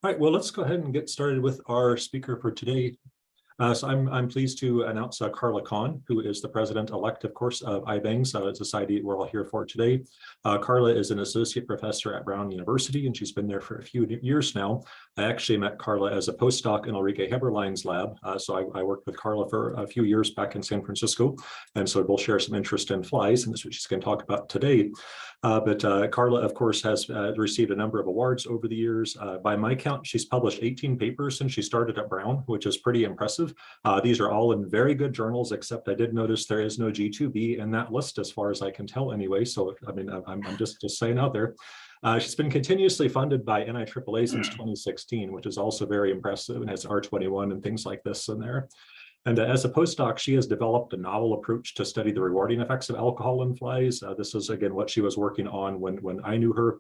All right, well, let's go ahead and get started with our speaker for today. I'm pleased to announce Karla Kaun, who is the president-elect, of course, of IBANGS, a society we're all here for today. Karla is an associate professor at Brown University, and she's been there for a few years now. I actually met Karla as a postdoc in Ulrike Heberlein's lab, so I worked with Karla for a few years back in San Francisco, and so we'll share some interest in flies, and that's what she's going to talk about today. But Karla, of course, has received a number of awards over the years. By my count, she's published 18 papers since she started at Brown, which is pretty impressive. These are all in very good journals, except I did notice there is no G2B in that list, as far as I can tell anyway. So, I mean, I'm just saying out there. She's been continuously funded by NIAAA since 2016, which is also very impressive, and has R21 and things like this in there. And as a postdoc, she has developed a novel approach to study the rewarding effects of alcohol in flies. This is, again, what she was working on when I knew her.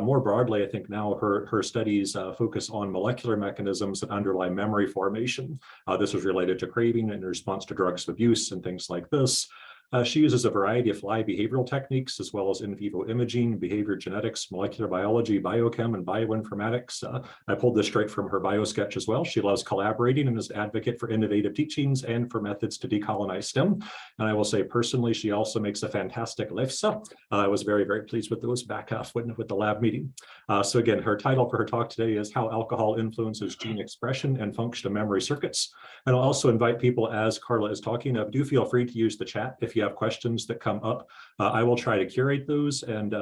More broadly, I think now her studies focus on molecular mechanisms that underlie memory formation. This was related to craving in response to drugs of abuse and things like this. She uses a variety of fly behavioral techniques, as well as in vivo imaging, behavior genetics, molecular biology, biochem, and bioinformatics. I pulled this straight from her bio sketch as well. She loves collaborating and is an advocate for innovative teachings and for methods to decolonize STEM. And I will say personally, she also makes a fantastic lefse. I was very, very pleased with those back with the lab meeting. So again, her title for her talk today is How Alcohol Influences Gene Expression and Function of Memory Circuits. And I'll also invite people, as Karla is talking, do feel free to use the chat if you have questions that come up. I will try to curate those, and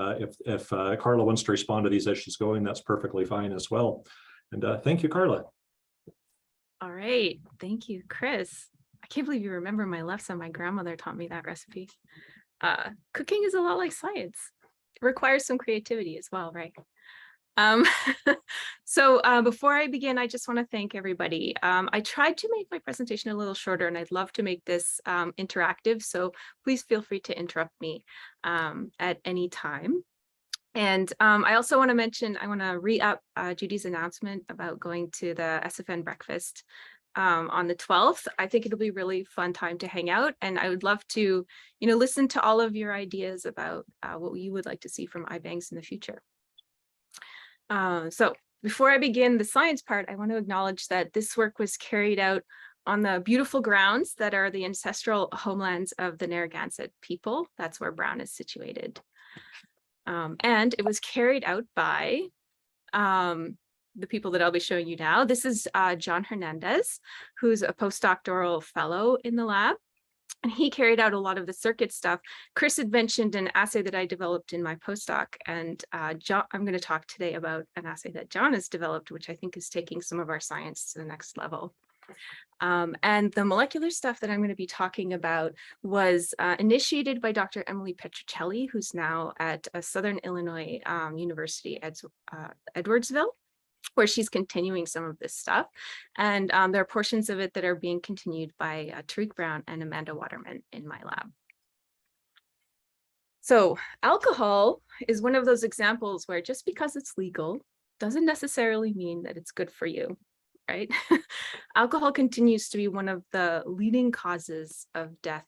if Karla wants to respond to these as she's going, that's perfectly fine as well. And thank you, Karla. All right, thank you, Chris. I can't believe you remember my lefse. My grandmother taught me that recipe. Cooking is a lot like science. It requires some creativity as well, right? So before I begin, I just want to thank everybody. I tried to make my presentation a little shorter, and I'd love to make this interactive, so please feel free to interrupt me at any time. And I also want to mention, I want to re-up Judy's announcement about going to the SFN breakfast on the 12th. I think it'll be a really fun time to hang out, and I would love to, listen to all of your ideas about what you would like to see from IBANGS in the future. So before I begin the science part, I want to acknowledge that this work was carried out on the beautiful grounds that are the ancestral homelands of the Narragansett people. That's where Brown is situated. And it was carried out by the people that I'll be showing you now. This is John Hernandez, who's a postdoctoral fellow in the lab. And he carried out a lot of the circuit stuff. Chris had mentioned an assay that I developed in my postdoc, and John, I'm going to talk today about an assay that John has developed, which I think is taking some of our science to the next level. And the molecular stuff that I'm going to be talking about was initiated by Dr. Emily Petruccelli, who's now at Southern Illinois University at Edwardsville, where she's continuing some of this stuff. And there are portions of it that are being continued by Tariq Brown and Amanda Waterman in my lab. So alcohol is one of those examples where just because it's legal doesn't necessarily mean that it's good for you, right? Alcohol continues to be one of the leading causes of death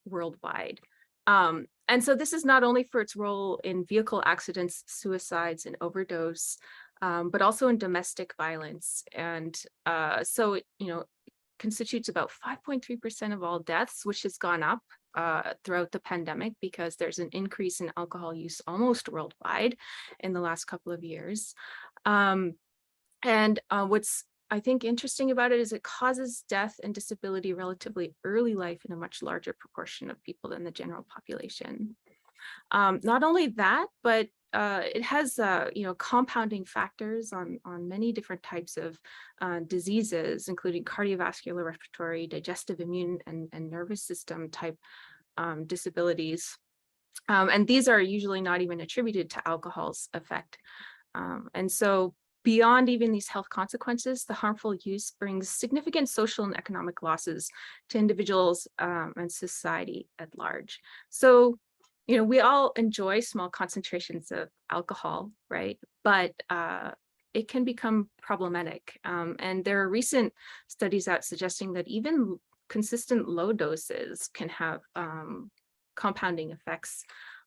worldwide. And so this is not only for its role in vehicle accidents, suicides, and overdose, but also in domestic violence. And so it, constitutes about 5.3% of all deaths, which has gone up throughout the pandemic because there's an increase in alcohol use almost worldwide in the last couple of years. What's I think interesting about it is it causes death and disability relatively early life in a much larger proportion of people than the general population. Not only that, but it has compounding factors on many different types of diseases, including cardiovascular, respiratory, digestive, immune, and nervous system type disabilities. And these are usually not even attributed to alcohol's effect. And so beyond even these health consequences, the harmful use brings significant social and economic losses to individuals and society at large. So we all enjoy small concentrations of alcohol, right? But it can become problematic. And there are recent studies out suggesting that even consistent low doses can have compounding effects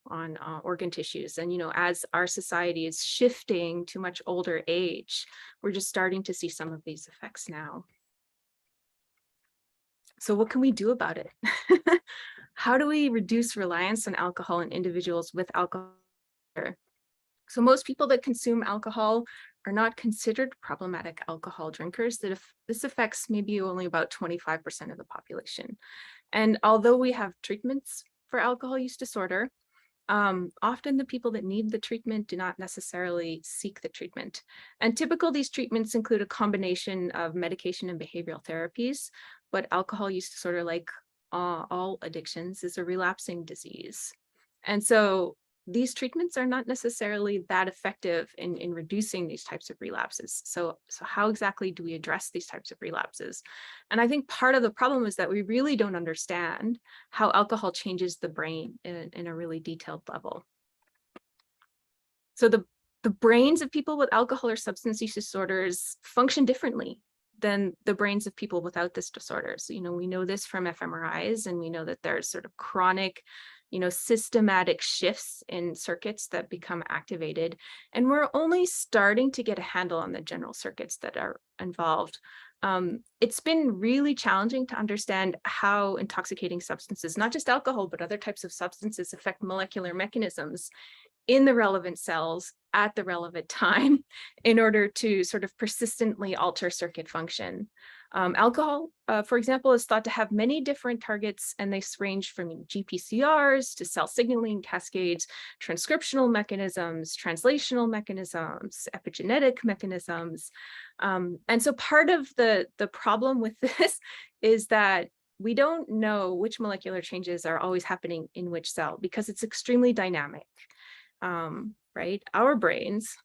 on organ tissues. And, as our society is shifting to much older age, we're just starting to see some of these effects now. So what can we do about it? How do we reduce reliance on alcohol in individuals with alcohol? So most people that consume alcohol are not considered problematic alcohol drinkers. That if this affects maybe only about 25% of the population. And although we have treatments for alcohol use disorder, often the people that need the treatment do not necessarily seek the treatment. And typical these treatments include a combination of medication and behavioral therapies, but alcohol use disorder, like all addictions, is a relapsing disease. And so these treatments are not necessarily that effective in reducing these types of relapses. So how exactly do we address these types of relapses? And I think part of the problem is that we really don't understand how alcohol changes the brain in a really detailed level. So the brains of people with alcohol or substance use disorders function differently than the brains of people without this disorder. So, we know this from fMRIs, and we know that there's sort of chronic, systematic shifts in circuits that become activated. And we're only starting to get a handle on the general circuits that are involved. It's been really challenging to understand how intoxicating substances, not just alcohol, but other types of substances, affect molecular mechanisms in the relevant cells at the relevant time in order to sort of persistently alter circuit function. Alcohol, for example, is thought to have many different targets, and they range from GPCRs to cell signaling cascades, transcriptional mechanisms, translational mechanisms, epigenetic mechanisms. And so part of the problem with this is that we don't know which molecular changes are always happening in which cell, because it's extremely dynamic. Right? Our brains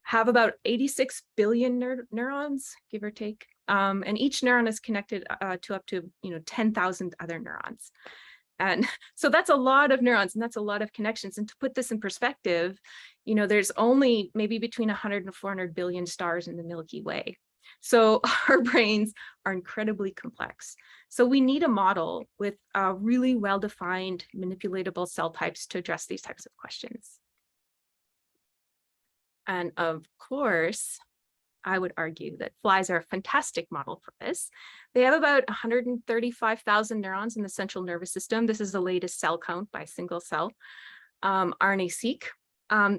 have about 86 billion neurons, give or take. And each neuron is connected to up to 10,000 other neurons. And so that's a lot of neurons, and that's a lot of connections. And to put this in perspective, there's only maybe between 100 and 400 billion stars in the Milky Way. So our brains are incredibly complex. So we need a model with really well-defined manipulatable cell types to address these types of questions. And of course, I would argue that flies are a fantastic model for this. They have about 135,000 neurons in the central nervous system. This is the latest cell count by single cell RNA-seq.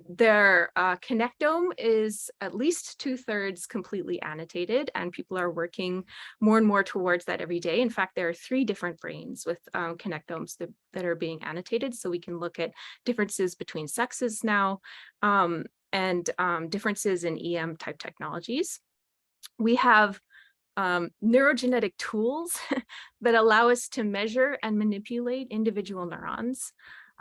Their connectome is at least 2/3 completely annotated, and people are working more and more towards that every day. In fact, there are 3 different brains with connectomes that are being annotated, so we can look at differences between sexes now, and differences in EM type technologies. We have neurogenetic tools that allow us to measure and manipulate individual neurons.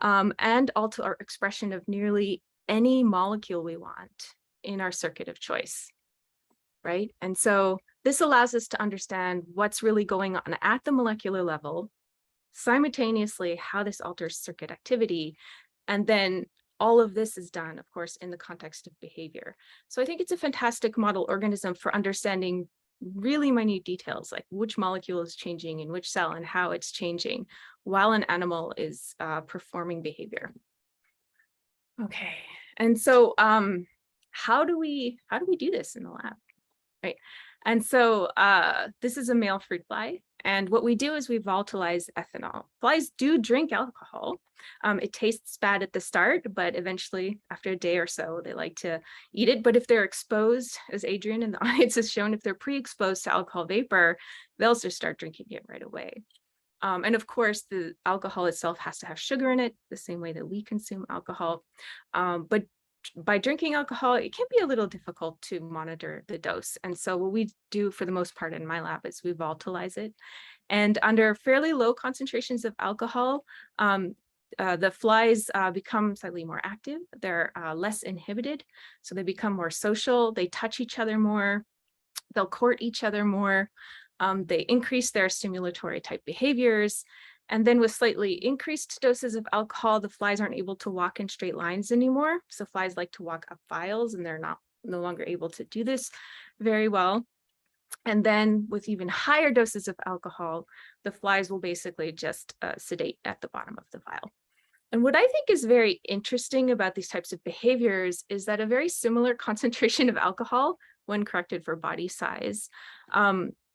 And alter our expression of nearly any molecule we want in our circuit of choice, right? And so this allows us to understand what's really going on at the molecular level, simultaneously how this alters circuit activity, and then all of this is done, of course, in the context of behavior. So I think it's a fantastic model organism for understanding really minute details, like which molecule is changing in which cell and how it's changing while an animal is performing behavior. Okay, and so how do we do this in the lab, right? And so this is a male fruit fly, and what we do is we volatilize ethanol. Flies do drink alcohol. It tastes bad at the start, but eventually, after a day or so, they like to eat it. But if they're exposed, as Adrian in the audience has shown, if they're pre-exposed to alcohol vapor, they'll just start drinking it right away. And of course, the alcohol itself has to have sugar in it, the same way that we consume alcohol. But by drinking alcohol, it can be a little difficult to monitor the dose. And so what we do for the most part in my lab is we volatilize it. And under fairly low concentrations of alcohol, the flies become slightly more active. They're less inhibited, so they become more social. They touch each other more. They'll court each other more. They increase their stimulatory type behaviors. And then with slightly increased doses of alcohol, the flies aren't able to walk in straight lines anymore. So flies like to walk up files, and they're no longer able to do this very well. And then with even higher doses of alcohol, the flies will basically just sedate at the bottom of the vial. And what I think is very interesting about these types of behaviors is that a very similar concentration of alcohol, when corrected for body size,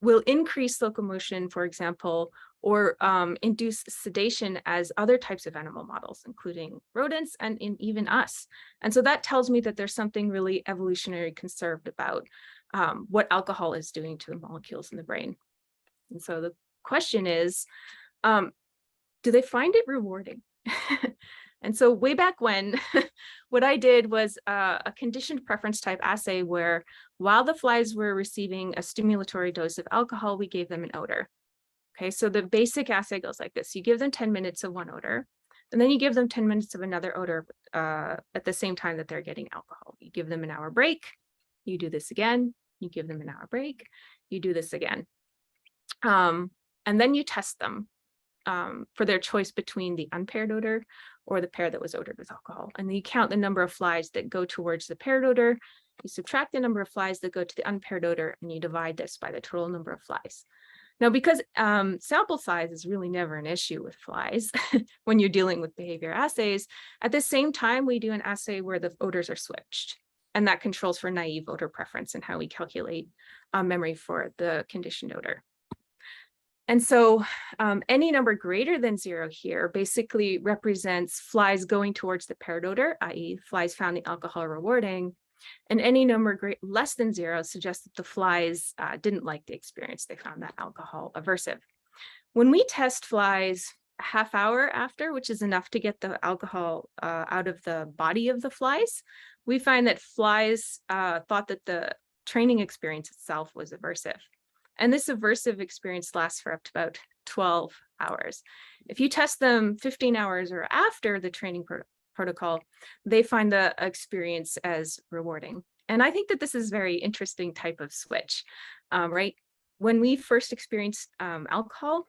will increase locomotion, for example, or induce sedation as other types of animal models, including rodents and in even us. And so that tells me that there's something really evolutionary conserved about what alcohol is doing to the molecules in the brain. And so the question is, do they find it rewarding? And so way back when, what I did was a conditioned preference type assay where while the flies were receiving a stimulatory dose of alcohol, we gave them an odor. Okay, so the basic assay goes like this. You give them 10 minutes of one odor, and then you give them 10 minutes of another odor at the same time that they're getting alcohol. You give them an hour break, you do this again, you give them an hour break, you do this again. And then you test them for their choice between the unpaired odor or the pair that was odored with alcohol. And then you count the number of flies that go towards the paired odor, you subtract the number of flies that go to the unpaired odor, and you divide this by the total number of flies. Now, because sample size is really never an issue with flies when you're dealing with behavior assays, at the same time, we do an assay where the odors are switched. And that controls for naive odor preference and how we calculate memory for the conditioned odor. And so any number greater than 0 here basically represents flies going towards the paired odor, i.e. flies found the alcohol rewarding. And any number less than 0 suggests that the flies didn't like the experience. They found that alcohol aversive. When we test flies a half hour after, which is enough to get the alcohol out of the body of the flies, we find that flies thought that the training experience itself was aversive. And this aversive experience lasts for up to about 12 hours. If you test them 15 hours or after the training protocol, they find the experience as rewarding. And I think that this is a very interesting type of switch, right? When we first experience alcohol,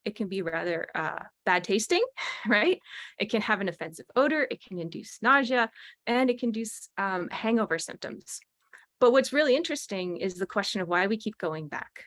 it can be rather bad tasting, right? It can have an offensive odor, it can induce nausea, and it can induce hangover symptoms. But what's really interesting is the question of why we keep going back,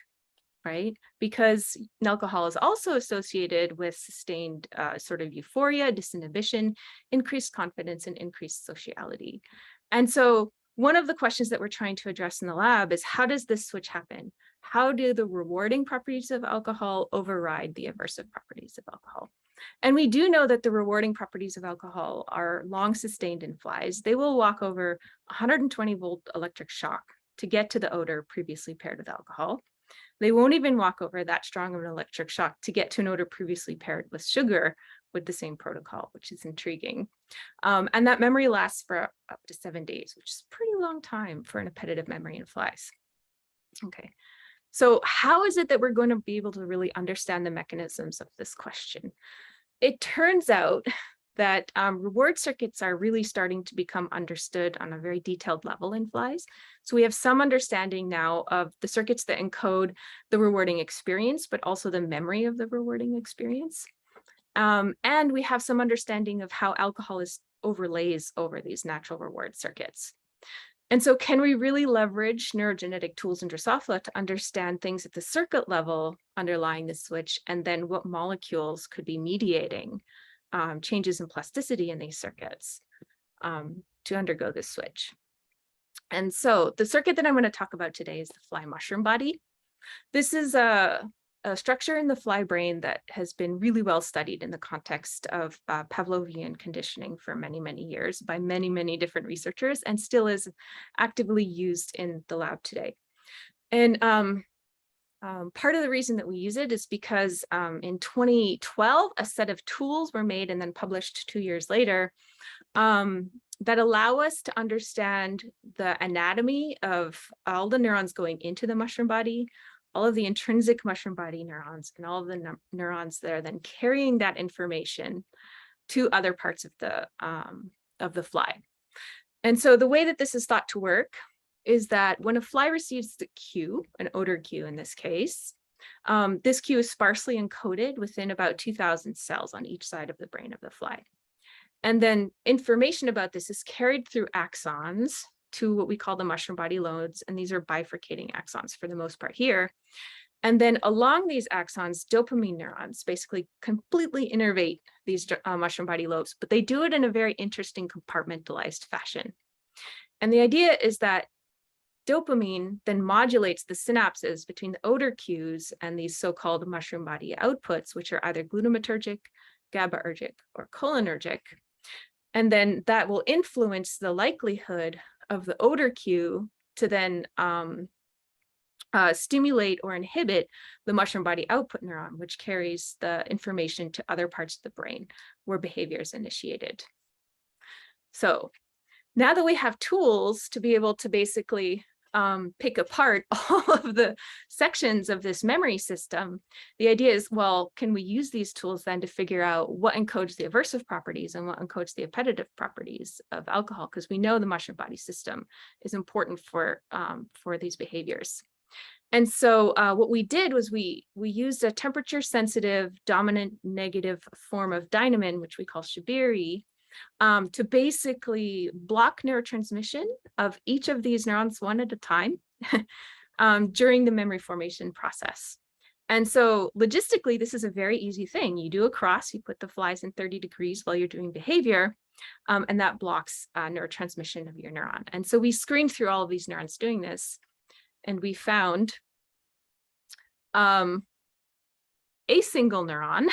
right? Because alcohol is also associated with sustained sort of euphoria, disinhibition, increased confidence, and increased sociality. And so one of the questions that we're trying to address in the lab is, how does this switch happen? How do the rewarding properties of alcohol override the aversive properties of alcohol? And we do know that the rewarding properties of alcohol are long sustained in flies. They will walk over 120-volt electric shock to get to the odor previously paired with alcohol. They won't even walk over that strong of an electric shock to get to an odor previously paired with sugar with the same protocol, which is intriguing. And that memory lasts for up to 7 days, which is a pretty long time for an appetitive memory in flies. Okay, so how is it that we're going to be able to really understand the mechanisms of this question? It turns out that reward circuits are really starting to become understood on a very detailed level in flies. So we have some understanding now of the circuits that encode the rewarding experience, but also the memory of the rewarding experience. And we have some understanding of how alcohol overlays over these natural reward circuits. And so can we really leverage neurogenetic tools in Drosophila to understand things at the circuit level underlying the switch, and then what molecules could be mediating changes in plasticity in these circuits to undergo this switch? And so the circuit that I'm going to talk about today is the fly mushroom body. This is a structure in the fly brain that has been really well studied in the context of Pavlovian conditioning for many, many years by many, many different researchers, and still is actively used in the lab today. And part of the reason that we use it is because in 2012, a set of tools were made and then published 2 years later that allow us to understand the anatomy of all the neurons going into the mushroom body, all of the intrinsic mushroom body neurons, and all of the neurons that are then carrying that information to other parts of the fly. And so the way that this is thought to work is that when a fly receives the cue, an odor cue in this case, this cue is sparsely encoded within about 2,000 cells on each side of the brain of the fly. And then information about this is carried through axons to what we call the mushroom body loads. And these are bifurcating axons for the most part here. And then along these axons, dopamine neurons basically completely innervate these mushroom body lobes, but they do it in a very interesting compartmentalized fashion. And the idea is that dopamine then modulates the synapses between the odor cues and these so-called mushroom body outputs, which are either glutamatergic, GABAergic, or cholinergic. And then that will influence the likelihood of the odor cue to then stimulate or inhibit the mushroom body output neuron, which carries the information to other parts of the brain where behavior is initiated. So now that we have tools to be able to basically pick apart all of the sections of this memory system, the idea is, well, can we use these tools then to figure out what encodes the aversive properties and what encodes the appetitive properties of alcohol? Because we know the mushroom body system is important for these behaviors. And so what we did was we used a temperature sensitive dominant negative form of dynamin, which we call Shibiri, to basically block neurotransmission of each of these neurons one at a time during the memory formation process. And so logistically, this is a very easy thing. You do a cross, you put the flies in 30 degrees while you're doing behavior, and that blocks neurotransmission of your neuron. And so we screened through all of these neurons doing this, and we found a single neuron,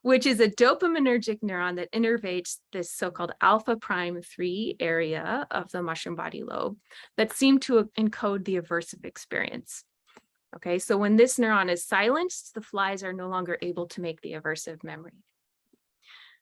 which is a dopaminergic neuron that innervates this so-called alpha prime 3 area of the mushroom body lobe that seemed to encode the aversive experience. Okay, so when this neuron is silenced, the flies are no longer able to make the aversive memory.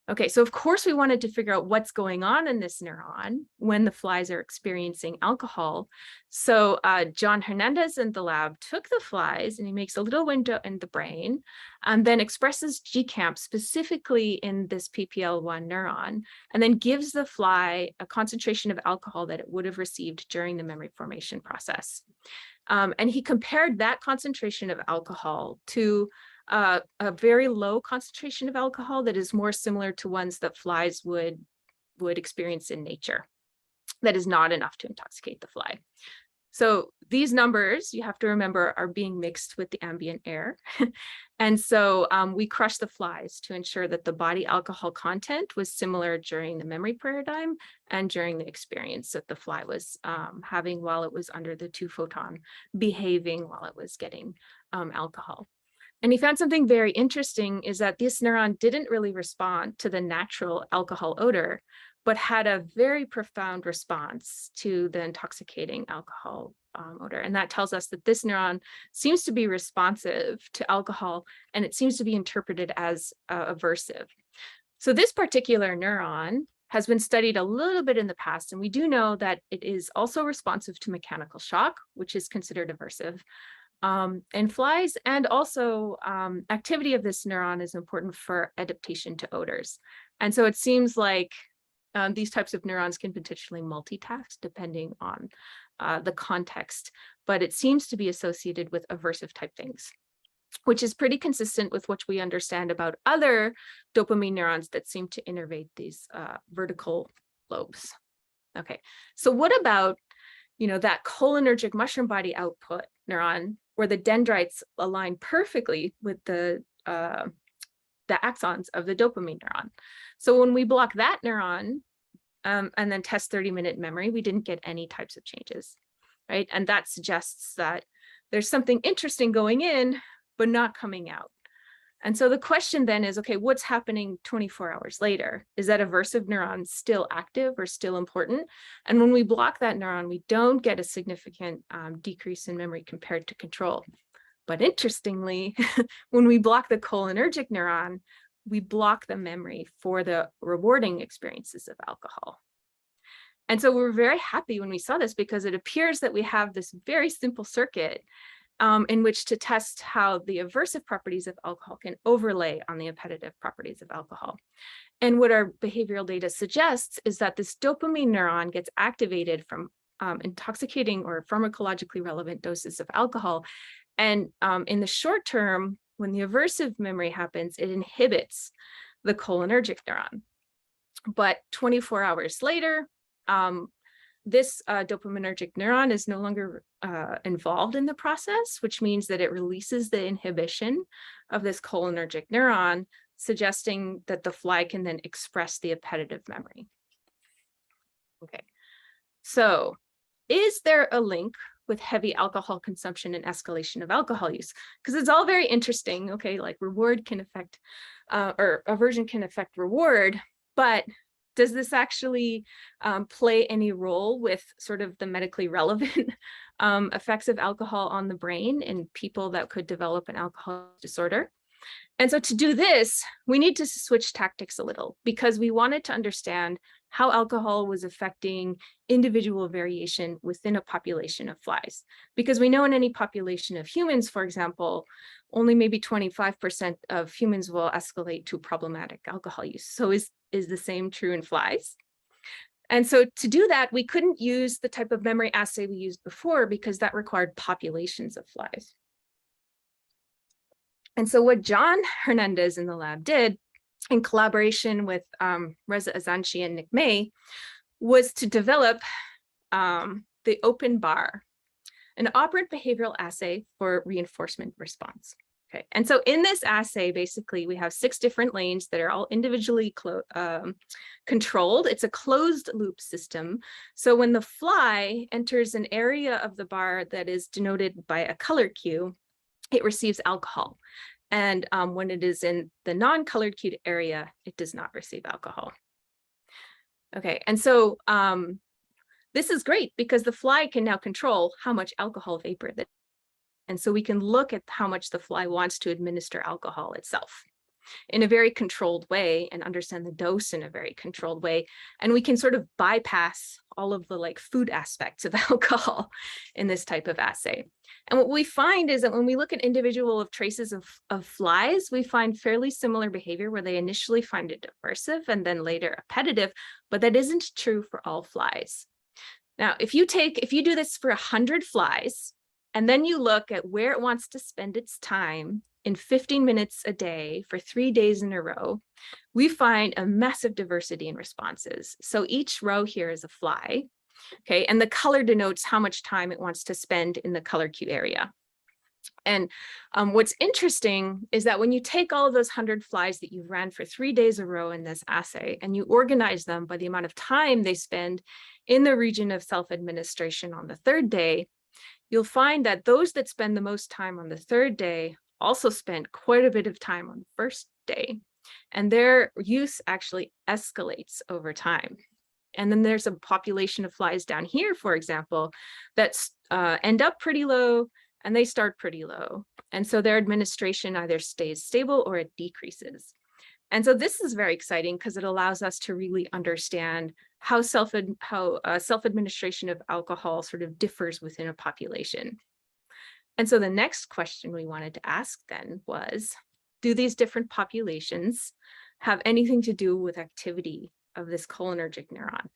Okay, so of course we wanted to figure out what's going on in this neuron when the flies are experiencing alcohol. So John Hernandez in the lab took the flies and he makes a little window in the brain and then expresses GCAMP specifically in this PPL1 neuron, and then gives the fly a concentration of alcohol that it would have received during the memory formation process. And he compared that concentration of alcohol to a very low concentration of alcohol that is more similar to ones that flies would experience in nature. That is not enough to intoxicate the fly. So these numbers, you have to remember, are being mixed with the ambient air. And so we crushed the flies to ensure that the body alcohol content was similar during the memory paradigm and during the experience that the fly was having while it was under the 2-photon behaving while it was getting alcohol. And he found something very interesting is that this neuron didn't really respond to the natural alcohol odor, but had a very profound response to the intoxicating alcohol odor. And that tells us that this neuron seems to be responsive to alcohol, and it seems to be interpreted as aversive. So this particular neuron has been studied a little bit in the past, and we do know that it is also responsive to mechanical shock, which is considered aversive. And flies, and also activity of this neuron is important for adaptation to odors. And so it seems like these types of neurons can potentially multitask depending on the context, but it seems to be associated with aversive type things, which is pretty consistent with what we understand about other dopamine neurons that seem to innervate these vertical lobes. Okay, so what about, that cholinergic mushroom body output neuron where the dendrites align perfectly with the axons of the dopamine neuron? So when we block that neuron and then test 30-minute memory, we didn't get any types of changes, right? And that suggests that there's something interesting going in, but not coming out. And so the question then is, okay, what's happening 24 hours later? Is that aversive neuron still active or still important? And when we block that neuron, we don't get a significant decrease in memory compared to control. But interestingly, when we block the cholinergic neuron, we block the memory for the rewarding experiences of alcohol. And so we're very happy when we saw this, because it appears that we have this very simple circuit in which to test how the aversive properties of alcohol can overlay on the appetitive properties of alcohol. And what our behavioral data suggests is that this dopamine neuron gets activated from intoxicating or pharmacologically relevant doses of alcohol. And in the short term, when the aversive memory happens, it inhibits the cholinergic neuron. But 24 hours later, this dopaminergic neuron is no longer involved in the process, which means that it releases the inhibition of this cholinergic neuron, suggesting that the fly can then express the appetitive memory. Okay, so is there a link with heavy alcohol consumption and escalation of alcohol use? Because it's all very interesting, okay, like reward can affect, or aversion can affect reward, but does this actually play any role with sort of the medically relevant effects of alcohol on the brain in people that could develop an alcohol disorder? And so to do this, we need to switch tactics a little, because we wanted to understand how alcohol was affecting individual variation within a population of flies. Because we know in any population of humans, for example, only maybe 25% of humans will escalate to problematic alcohol use. So is the same true in flies? And so to do that, we couldn't use the type of memory assay we used before, because that required populations of flies. And so what John Hernandez in the lab did, in collaboration with Reza Azanchi and Nick May, was to develop the open bar, an operant behavioral assay for reinforcement response. Okay, and so in this assay, basically, we have 6 different lanes that are all individually controlled. It's a closed loop system. So when the fly enters an area of the bar that is denoted by a color cue, it receives alcohol. And when it is in the non-colored cued area, it does not receive alcohol. Okay, and so this is great because the fly can now control how much alcohol vapor that, and so we can look at how much the fly wants to administer alcohol itself in a very controlled way and understand the dose in a very controlled way. And we can sort of bypass all of the like food aspects of alcohol in this type of assay. And what we find is that when we look at individual traces of flies, we find fairly similar behavior where they initially find it aversive and then later appetitive, but that isn't true for all flies. Now, if you do this for 100 flies, and then you look at where it wants to spend its time in 15 minutes a day for 3 days in a row, we find a massive diversity in responses. So each row here is a fly, okay, and the color denotes how much time it wants to spend in the color cue area. And what's interesting is that when you take all of those 100 flies that you've ran for 3 days in a row in this assay, and you organize them by the amount of time they spend in the region of self-administration on the 3rd day, you'll find that those that spend the most time on the 3rd day also spend quite a bit of time on the 1st day, and their use actually escalates over time. And then there's a population of flies down here, for example, that end up pretty low and they start pretty low. And so their administration either stays stable or it decreases. And so this is very exciting because it allows us to really understand how self-administration of alcohol sort of differs within a population. And so the next question we wanted to ask then was, do these different populations have anything to do with activity of this cholinergic neuron,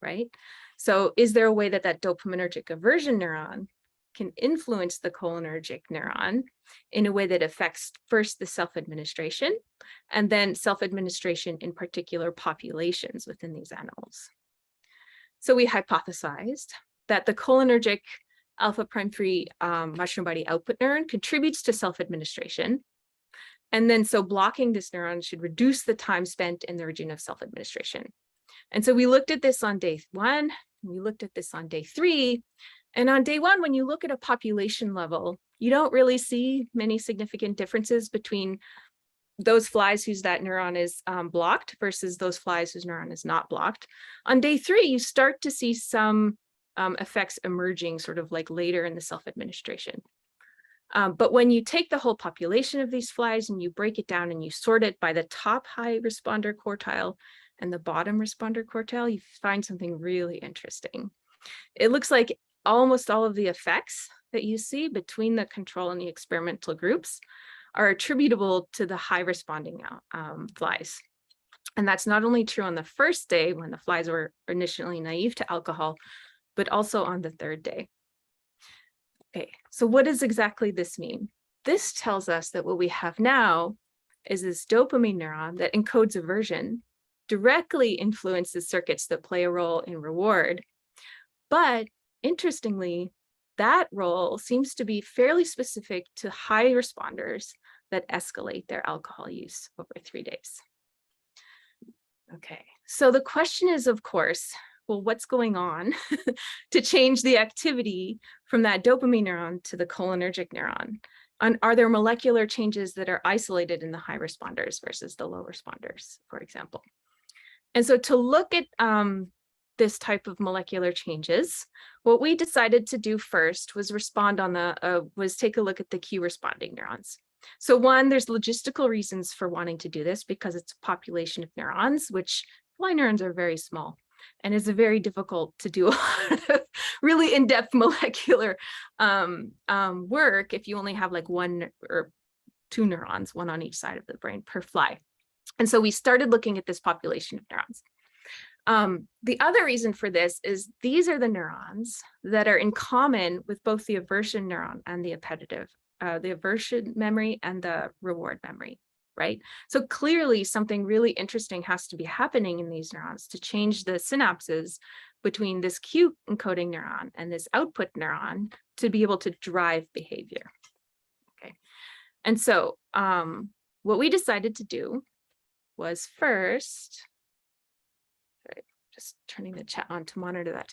right? So is there a way that that dopaminergic aversion neuron can influence the cholinergic neuron in a way that affects first the self-administration and then self-administration in particular populations within these animals? So we hypothesized that the cholinergic alpha prime 3 mushroom body output neuron contributes to self-administration. And then so blocking this neuron should reduce the time spent in the region of self-administration. And so we looked at this on day 1, and we looked at this on day 3. And on day 1, when you look at a population level, you don't really see many significant differences between those flies whose that neuron is blocked versus those flies whose neuron is not blocked. On day 3, you start to see some effects emerging sort of like later in the self-administration. But when you take the whole population of these flies and you break it down and you sort it by the top high responder quartile and the bottom responder quartile, you find something really interesting. It looks like almost all of the effects that you see between the control and the experimental groups are attributable to the high responding flies. And that's not only true on the 1st day when the flies were initially naive to alcohol, but also on the 3rd day. Okay, so what does exactly this mean? This tells us that what we have now is this dopamine neuron that encodes aversion, directly influences circuits that play a role in reward, But interestingly, that role seems to be fairly specific to high responders that escalate their alcohol use over 3 days. Okay, so the question is, of course, well, what's going on to change the activity from that dopamine neuron to the cholinergic neuron? And are there molecular changes that are isolated in the high responders versus the low responders, for example? And so to look at this type of molecular changes, what we decided to do first was take a look at the Q responding neurons. So one, there's logistical reasons for wanting to do this because it's a population of neurons, which fly neurons are very small. And it's very difficult to do a lot of really in-depth molecular work if you only have like 1 or 2 neurons, 1 on each side of the brain per fly. And so we started looking at this population of neurons. The other reason for this is these are the neurons that are in common with both the aversion neuron and the appetitive, the aversion memory and the reward memory, right? So clearly something really interesting has to be happening in these neurons to change the synapses between this Q encoding neuron and this output neuron to be able to drive behavior. Okay, and so what we decided to do was first, sorry, just turning the chat on to monitor that,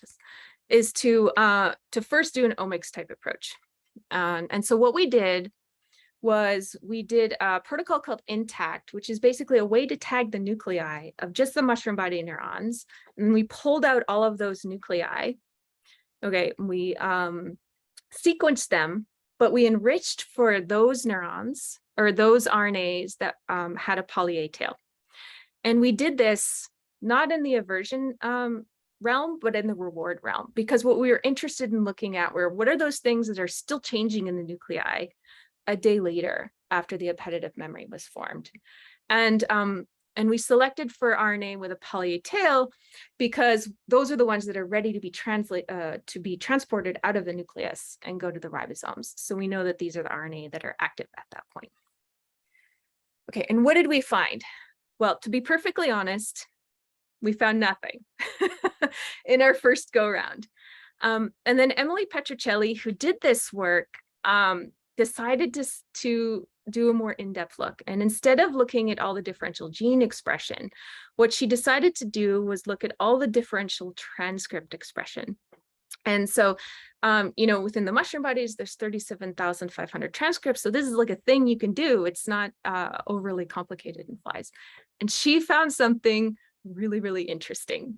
is to first do an omics type approach. And so what we did was we did a protocol called INTACT, which is basically a way to tag the nuclei of just the mushroom body neurons. And we pulled out all of those nuclei. Okay, we sequenced them, but we enriched for those neurons or those RNAs that had a poly A tail. And we did this not in the aversion realm, but in the reward realm, because what we were interested in looking at were what are those things that are still changing in the nuclei a day later after the appetitive memory was formed. And we selected for RNA with a poly A tail because those are the ones that are ready to be transported out of the nucleus and go to the ribosomes. So we know that these are the RNA that are active at that point. Okay, and what did we find? Well, to be perfectly honest, we found nothing in our first go round. And then Emily Petrocelli, who did this work, decided to do a more in-depth look. And instead of looking at all the differential gene expression, what she decided to do was look at all the differential transcript expression. And so, within the mushroom bodies, there's 37,500 transcripts. So this is like a thing you can do. It's not overly complicated in flies. And she found something really, really interesting.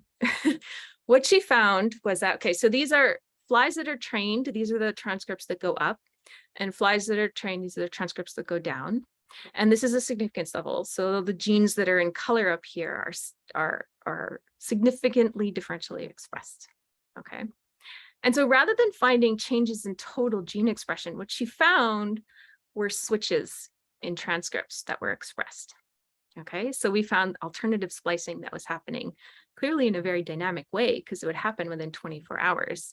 What she found was that, okay, so these are flies that are trained. These are the transcripts that go up. And flies that are trained, these are the transcripts that go down. And this is a significance level. So the genes that are in color up here are significantly differentially expressed. Okay. And so rather than finding changes in total gene expression, what she found were switches in transcripts that were expressed. Okay, so we found alternative splicing that was happening clearly in a very dynamic way because it would happen within 24 hours,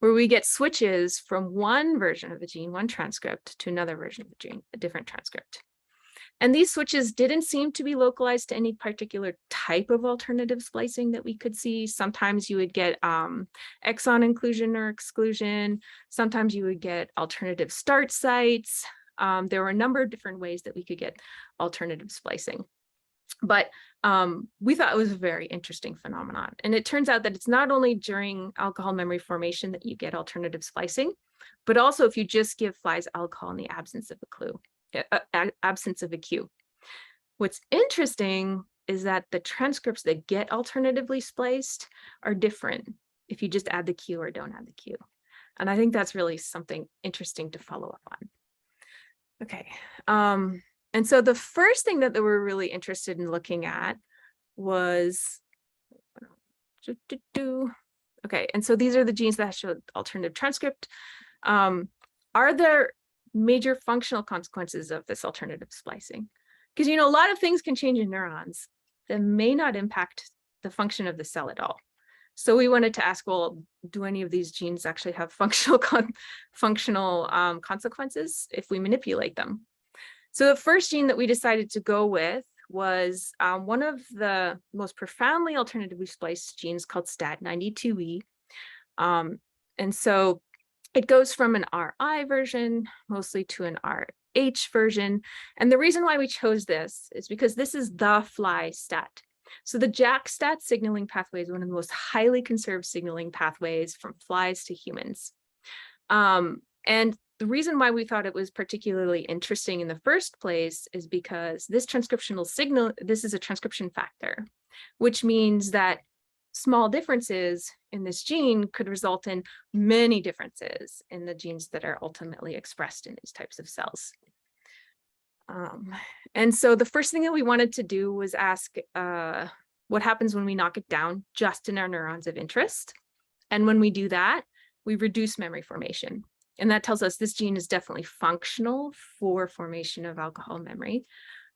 where we get switches from one version of the gene, one transcript, to another version of the gene, a different transcript. And these switches didn't seem to be localized to any particular type of alternative splicing that we could see. Sometimes you would get exon inclusion or exclusion. Sometimes you would get alternative start sites. There were a number of different ways that we could get alternative splicing. But we thought it was a very interesting phenomenon. And it turns out that it's not only during alcohol memory formation that you get alternative splicing, but also if you just give flies alcohol in the absence of a clue. Absence of a cue. What's interesting is that the transcripts that get alternatively spliced are different if you just add the cue or don't add the cue. And I think that's really something interesting to follow up on. Okay. And so the first thing that we're really interested in looking at was, okay, and so these are the genes that show alternative transcript. Are there major functional consequences of this alternative splicing? Because, a lot of things can change in neurons that may not impact the function of the cell at all. So we wanted to ask, well, do any of these genes actually have functional consequences if we manipulate them? So the first gene that we decided to go with was one of the most profoundly alternatively spliced genes called STAT92E, And so it goes from an RI version mostly to an RH version. And the reason why we chose this is because this is the fly stat. So the JAK stat signaling pathway is one of the most highly conserved signaling pathways from flies to humans. And the reason why we thought it was particularly interesting in the first place is because this transcriptional signal, this is a transcription factor, which means that small differences in this gene could result in many differences in the genes that are ultimately expressed in these types of cells. And so the first thing that we wanted to do was ask what happens when we knock it down just in our neurons of interest. And when we do that, we reduce memory formation. And that tells us this gene is definitely functional for formation of alcohol memory.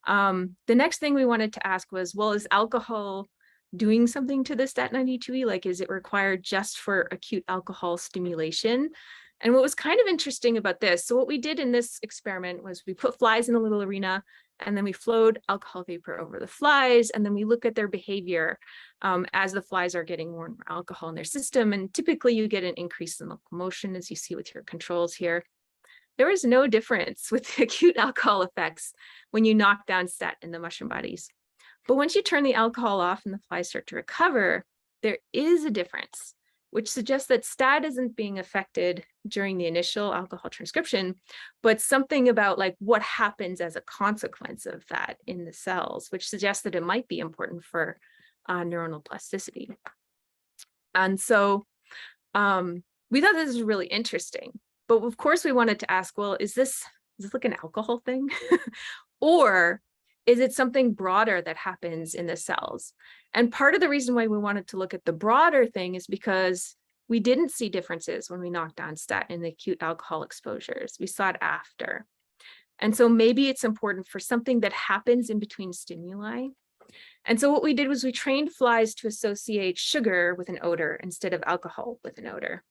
The next thing we wanted to ask was, well, is alcohol doing something to the STAT92E? Like, is it required just for acute alcohol stimulation? And what was kind of interesting about this, so what we did in this experiment was we put flies in a little arena, and then we flowed alcohol vapor over the flies, and then we look at their behavior as the flies are getting more and more alcohol in their system. And typically you get an increase in locomotion, as you see with your controls here. There was no difference with the acute alcohol effects when you knock down STAT in the mushroom bodies. But once you turn the alcohol off and the flies start to recover, there is a difference, which suggests that STAT isn't being affected during the initial alcohol transcription, but something about like what happens as a consequence of that in the cells, which suggests that it might be important for neuronal plasticity. And so we thought this was really interesting, but of course we wanted to ask, well, is this like an alcohol thing? Or is it something broader that happens in the cells? And part of the reason why we wanted to look at the broader thing is because we didn't see differences when we knocked down STAT in the acute alcohol exposures. We saw it after. And so maybe it's important for something that happens in between stimuli. And so what we did was we trained flies to associate sugar with an odor instead of alcohol with an odor.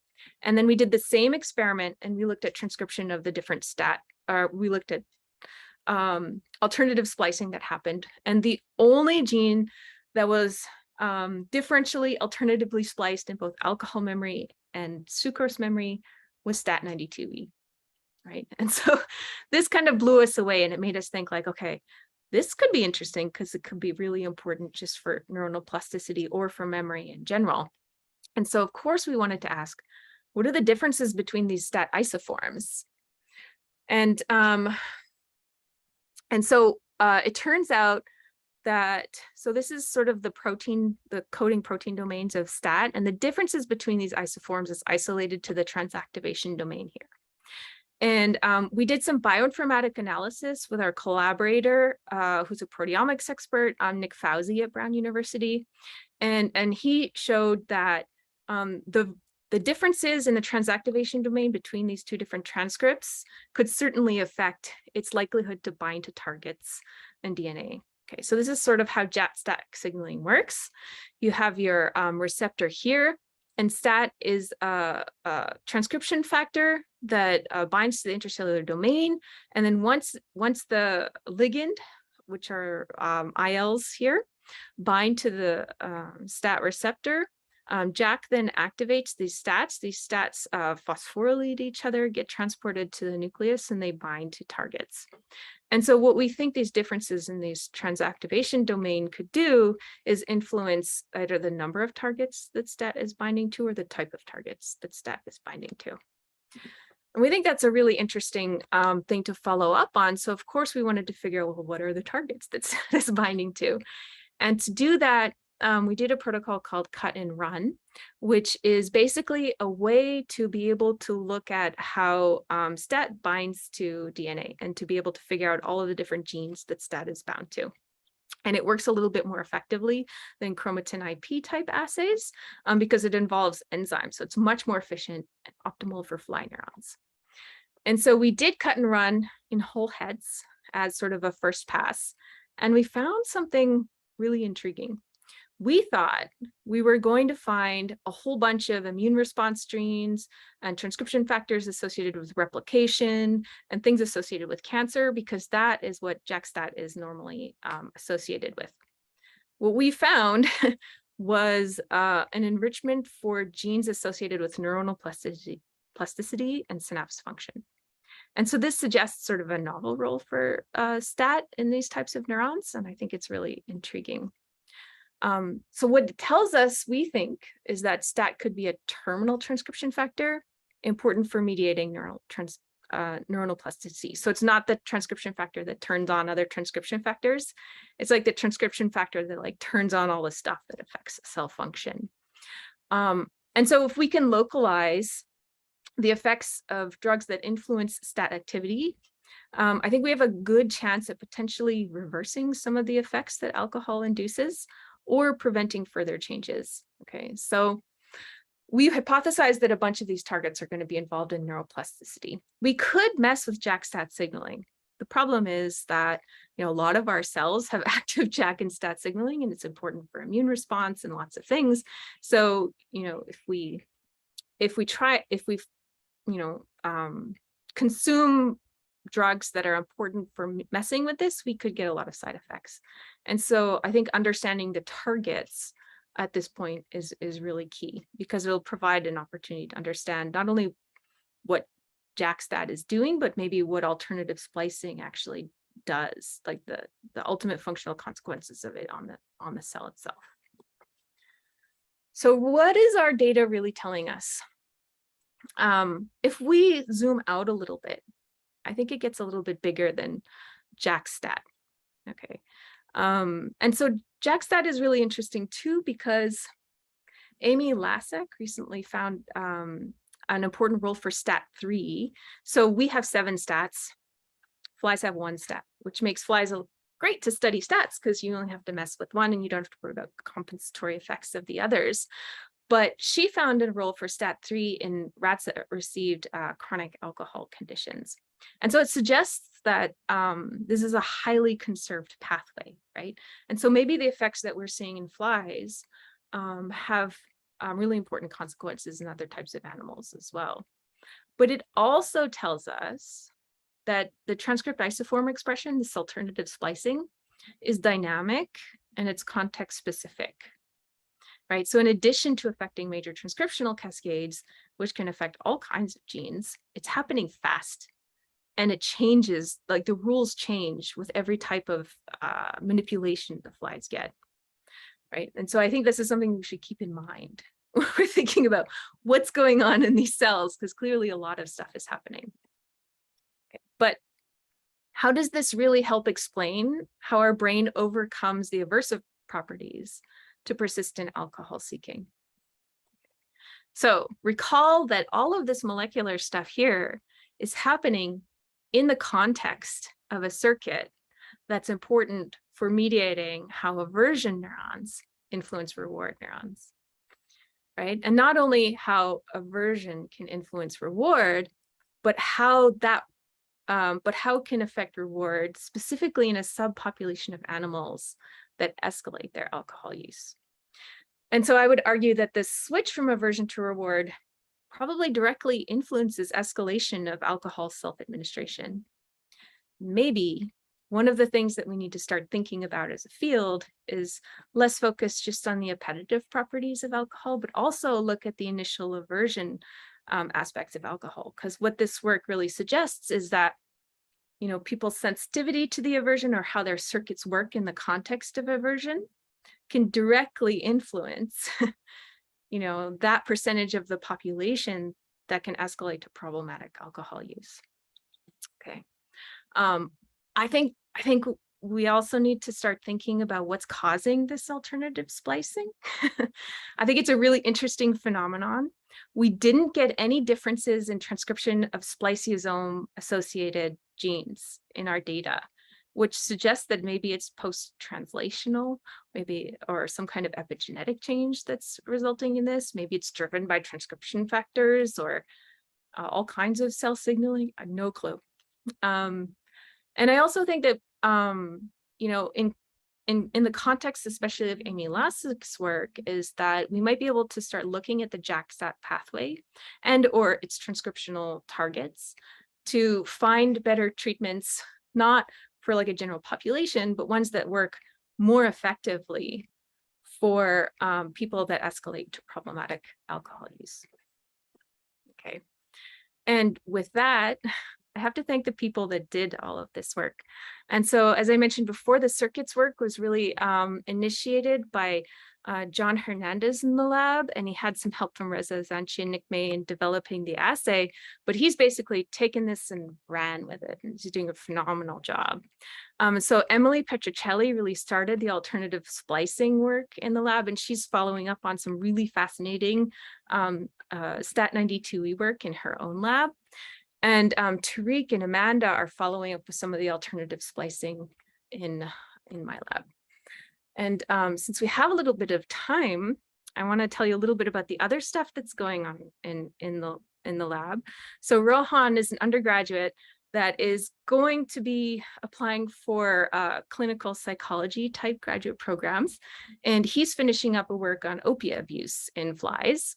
And then we did the same experiment and we looked at transcription of the different STAT, or we looked at alternative splicing that happened. And the only gene that was differentially alternatively spliced in both alcohol memory and sucrose memory was STAT92E, right? And so this kind of blew us away, and it made us think like, okay, this could be interesting because it could be really important just for neuronal plasticity or for memory in general. And so of course we wanted to ask, what are the differences between these STAT isoforms? And so it turns out that, so this is sort of the protein, the coding protein domains of STAT, and the differences between these isoforms is isolated to the transactivation domain here. And we did some bioinformatic analysis with our collaborator, who's a proteomics expert, Nick Fauzi at Brown University. And he showed that the differences in the transactivation domain between these two different transcripts could certainly affect its likelihood to bind to targets and DNA. Okay, so this is sort of how JAK-STAT signaling works. You have your receptor here, and STAT is a transcription factor that binds to the intercellular domain. And then once the ligand, which are ILs here, bind to the STAT receptor, JAK then activates these STATs. These STATs phosphorylate each other, get transported to the nucleus, and they bind to targets. And so what we think these differences in these transactivation domain could do is influence either the number of targets that STAT is binding to or the type of targets that STAT is binding to. And we think that's a really interesting thing to follow up on. So of course we wanted to figure out, well, what are the targets that STAT is binding to? And to do that, we did a protocol called cut and run, which is basically a way to be able to look at how STAT binds to DNA and to be able to figure out all of the different genes that STAT is bound to. And it works a little bit more effectively than chromatin IP type assays because it involves enzymes. So it's much more efficient and optimal for fly neurons. And so we did cut and run in whole heads as sort of a first pass. And we found something really intriguing. We thought we were going to find a whole bunch of immune response genes and transcription factors associated with replication and things associated with cancer, because that is what JAK-STAT is normally associated with. What we found was an enrichment for genes associated with neuronal plasticity and synapse function. And so this suggests sort of a novel role for STAT in these types of neurons, and I think it's really intriguing. So what it tells us, we think, is that STAT could be a terminal transcription factor important for mediating neuronal plasticity. So it's not the transcription factor that turns on other transcription factors. It's like the transcription factor that like turns on all the stuff that affects cell function. And so if we can localize the effects of drugs that influence STAT activity, I think we have a good chance at potentially reversing some of the effects that alcohol induces or preventing further changes. Okay, so we hypothesized that a bunch of these targets are going to be involved in neuroplasticity. We could mess with JAK-STAT signaling. The problem is that, you know, a lot of our cells have active JAK and STAT signaling, and it's important for immune response and lots of things. So, you know, if we consume drugs that are important for messing with this, we could get a lot of side effects. And so I think understanding the targets at this point is really key, because it'll provide an opportunity to understand not only what JAK-STAT is doing, but maybe what alternative splicing actually does, like the ultimate functional consequences of it on the cell itself. So what is our data really telling us? If we zoom out a little bit, I think it gets a little bit bigger than JAK-STAT. Okay. And so JAK-STAT is really interesting too, because Amy Lasek recently found an important role for STAT3. So we have 7 stats. Flies have 1 stat, which makes flies great to study stats because you only have to mess with one and you don't have to worry about compensatory effects of the others. But she found a role for STAT3 in rats that received chronic alcohol conditions. And so it suggests that this is a highly conserved pathway, right? And so maybe the effects that we're seeing in flies have really important consequences in other types of animals as well. But it also tells us that the transcript isoform expression, this alternative splicing, is dynamic and it's context specific. Right. So in addition to affecting major transcriptional cascades, which can affect all kinds of genes, it's happening fast. And it changes, like the rules change with every type of manipulation the flies get. Right. And so I think this is something we should keep in mind when we're thinking about what's going on in these cells, because clearly a lot of stuff is happening. Okay. But how does this really help explain how our brain overcomes the aversive properties to persistent alcohol seeking? So recall that all of this molecular stuff here is happening in the context of a circuit that's important for mediating how aversion neurons influence reward neurons, right? And not only how aversion can influence reward, but how can affect reward specifically in a subpopulation of animals that escalate their alcohol use. And so I would argue that this switch from aversion to reward probably directly influences escalation of alcohol self-administration. Maybe one of the things that we need to start thinking about as a field is less focused just on the appetitive properties of alcohol, but also look at the initial aversion aspects of alcohol. Because what this work really suggests is that, you know, people's sensitivity to the aversion or how their circuits work in the context of aversion can directly influence, you know, that percentage of the population that can escalate to problematic alcohol use. Okay. I think we also need to start thinking about what's causing this alternative splicing. I think it's a really interesting phenomenon. We didn't get any differences in transcription of spliceosome-associated genes in our data, which suggests that maybe it's post-translational, maybe, or some kind of epigenetic change that's resulting in this. Maybe it's driven by transcription factors or all kinds of cell signaling. I have no clue. And I also think that, you know, in the context, especially of Amy Lasek's work, is that we might be able to start looking at the JAK-STAT pathway and or its transcriptional targets to find better treatments, not for like a general population, but ones that work more effectively for people that escalate to problematic alcohol use. Okay. And with that, I have to thank the people that did all of this work. And so, as I mentioned before, the circuits work was really initiated by John Hernandez in the lab, and he had some help from Reza Zanchi and Nick May in developing the assay, but he's basically taken this and ran with it, and he's doing a phenomenal job. So Emily Petricelli really started the alternative splicing work in the lab, and she's following up on some really fascinating STAT92E work in her own lab. And Tariq and Amanda are following up with some of the alternative splicing in my lab. And since we have a little bit of time, I want to tell you a little bit about the other stuff that's going on in the lab. So Rohan is an undergraduate that is going to be applying for clinical psychology type graduate programs. And he's finishing up a work on opiate abuse in flies.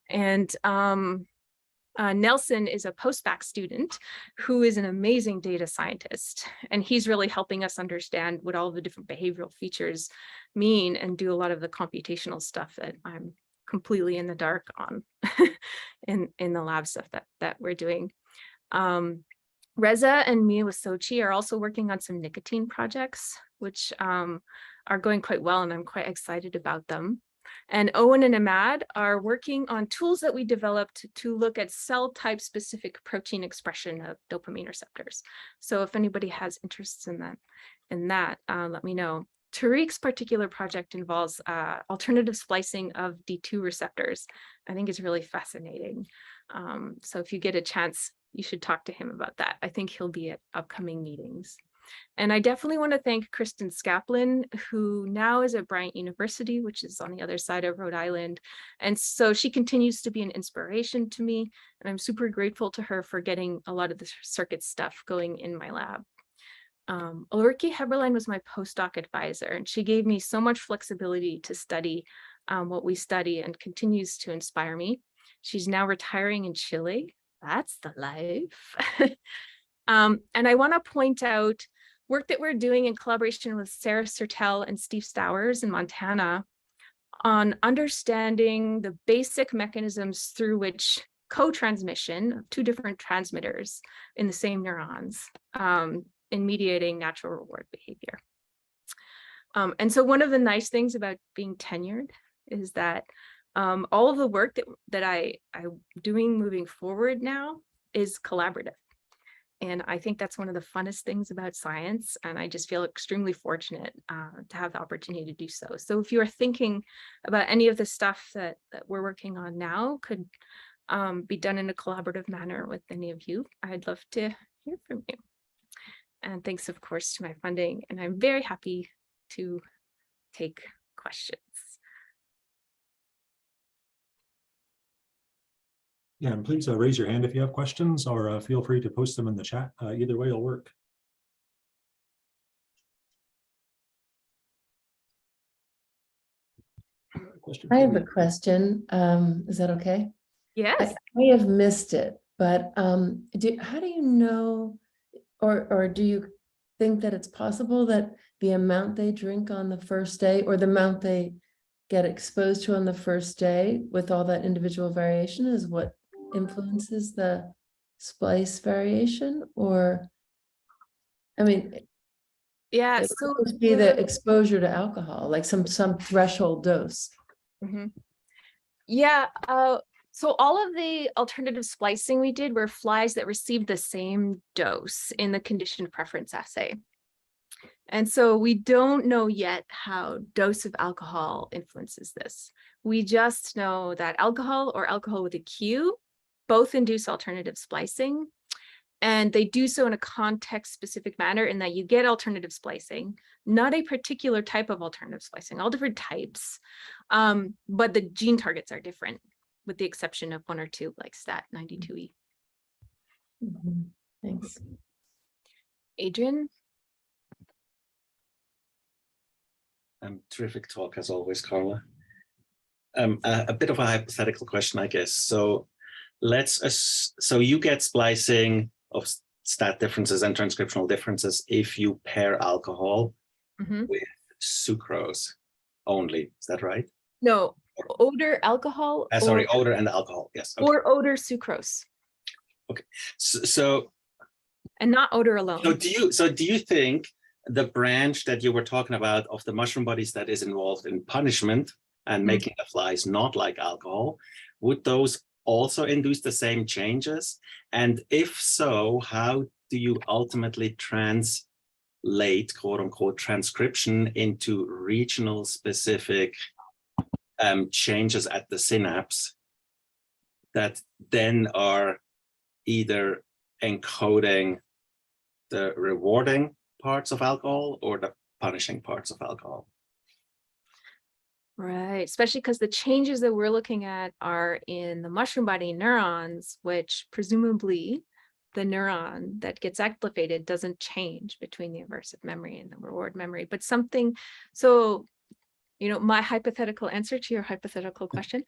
And Nelson is a postbac student who is an amazing data scientist, and he's really helping us understand what all the different behavioral features mean and do a lot of the computational stuff that I'm completely in the dark on in the lab stuff that we're doing. Reza and Mia Wasochi are also working on some nicotine projects, which are going quite well, and I'm quite excited about them. And Owen and Ahmad are working on tools that we developed to look at cell type specific protein expression of dopamine receptors. So if anybody has interests in that, let me know. Tariq's particular project involves alternative splicing of D2 receptors. I think it's really fascinating. So if you get a chance, you should talk to him about that. I think he'll be at upcoming meetings. And I definitely want to thank Kristen Skaplin, who now is at Bryant University, which is on the other side of Rhode Island. And so she continues to be an inspiration to me. And I'm super grateful to her for getting a lot of the circuit stuff going in my lab. Ulrike Heberlein was my postdoc advisor, and she gave me so much flexibility to study what we study and continues to inspire me. She's now retiring in Chile. That's the life. And I want to point out work that we're doing in collaboration with Sarah Sertel and Steve Stowers in Montana on understanding the basic mechanisms through which co-transmission of two different transmitters in the same neurons in mediating natural reward behavior. And so one of the nice things about being tenured is that all of the work that I'm doing moving forward now is collaborative. And I think that's one of the funnest things about science. And I just feel extremely fortunate to have the opportunity to do so. So if you are thinking about any of the stuff that we're working on now could be done in a collaborative manner with any of you, I'd love to hear from you. And thanks, of course, to my funding. And I'm very happy to take questions. Yeah, and please raise your hand if you have questions, or feel free to post them in the chat. Either way will work. I have a question. Is that okay? Yes. I may have missed it, but how do you know, or do you think that it's possible that the amount they drink on the first day, or the amount they get exposed to on the first day with all that individual variation is what influences the splice variation? Or, I mean, Yeah, it so would be the exposure to alcohol, like some threshold dose. Mm-hmm. Yeah, so all of the alternative splicing we did were flies that received the same dose in the conditioned preference assay. And so we don't know yet how dose of alcohol influences this. We just know that alcohol, or alcohol with a Q, both induce alternative splicing. And they do so in a context-specific manner in that you get alternative splicing, not a particular type of alternative splicing, all different types, but the gene targets are different, with the exception of one or two, like STAT92E. Mm-hmm. Thanks. Adrian? Terrific talk as always, Karla. A bit of a hypothetical question, I guess. So so you get splicing of stat differences and transcriptional differences if you pair alcohol with sucrose. only. Is that right? No, odor, alcohol, Sorry, or, odor and alcohol. Yes. Okay. or odor, sucrose, So and not odor alone. So do you think the branch that you were talking about of the mushroom bodies that is involved in punishment and making the flies not like alcohol, would those also induce the same changes? And if so, how do you ultimately translate, quote unquote, transcription into regional specific changes at the synapse that then are either encoding the rewarding parts of alcohol or the punishing parts of alcohol? Right, especially because the changes that we're looking at are in the mushroom body neurons, which presumably the neuron that gets activated doesn't change between the aversive memory and the reward memory, but something. So, you know, my hypothetical answer to your hypothetical question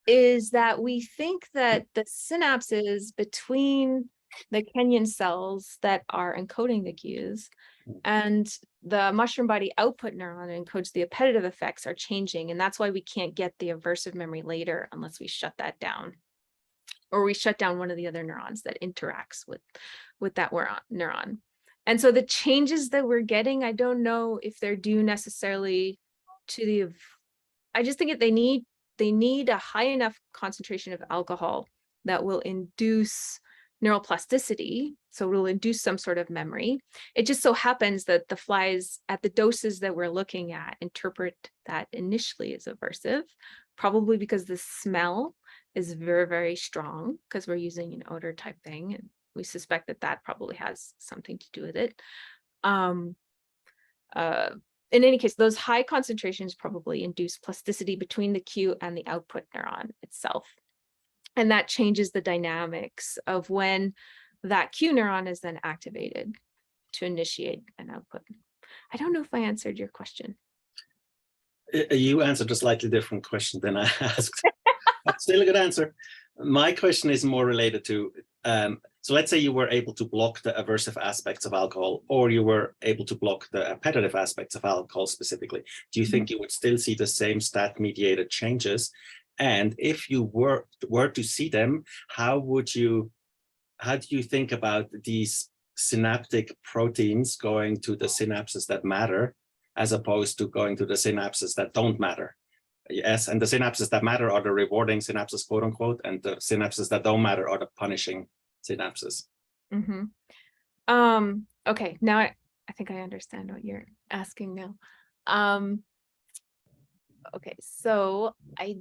is that we think that the synapses between the Kenyan cells that are encoding the cues and the mushroom body output neuron that encodes the appetitive effects are changing. And that's why we can't get the aversive memory later unless we shut that down, or we shut down one of the other neurons that interacts with that neuron. And so the changes that we're getting, I don't know if they're due necessarily to the, I just think that they need a high enough concentration of alcohol that will induce neuroplasticity, so it will induce some sort of memory. It just so happens that the flies at the doses that we're looking at interpret that initially as aversive, probably because the smell is very, very strong because we're using an odor type thing. And we suspect that that probably has something to do with it. In any case, those high concentrations probably induce plasticity between the cue and the output neuron itself. And that changes the dynamics of when that cue neuron is then activated to initiate an output. I don't know if I answered your question. You answered a slightly different question than I asked. Still a good answer. My question is more related to, so let's say you were able to block the aversive aspects of alcohol, or you were able to block the appetitive aspects of alcohol specifically. Do you think you would still see the same stat-mediated changes? And if you were to see them, how do you think about these synaptic proteins going to the synapses that matter, as opposed to going to the synapses that don't matter? Yes, and the synapses that matter are the rewarding synapses, quote unquote, and the synapses that don't matter are the punishing synapses. Okay, now I think I understand what you're asking now. Okay, so I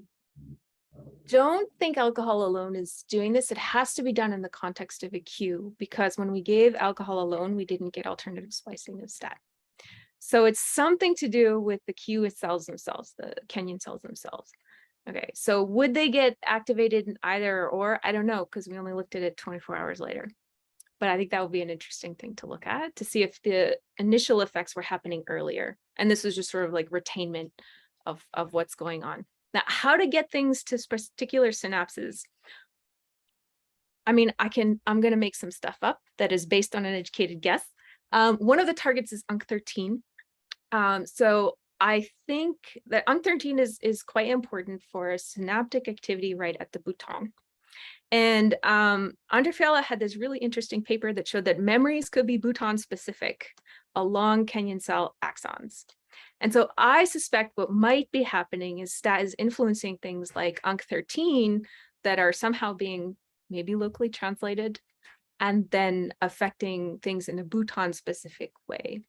don't think alcohol alone is doing this. It has to be done in the context of a cue, because when we gave alcohol alone, we didn't get alternative splicing of stat. So it's something to do with the cue cells themselves, the Kenyan cells themselves. Okay, so would they get activated in either or? I don't know, because we only looked at it 24 hours later. But I think that would be an interesting thing to look at, to see if the initial effects were happening earlier. And this was just sort of like retainment of what's going on. Now, how to get things to particular synapses? I mean, I'm going to make some stuff up that is based on an educated guess. One of the targets is UNC13. So I think that UNC13 is quite important for synaptic activity right at the bouton. And Andre Fiala had this really interesting paper that showed that memories could be bouton specific along Kenyan cell axons. And so I suspect what might be happening is stat is influencing things like UNC13 that are somehow being maybe locally translated and then affecting things in a bouton specific way.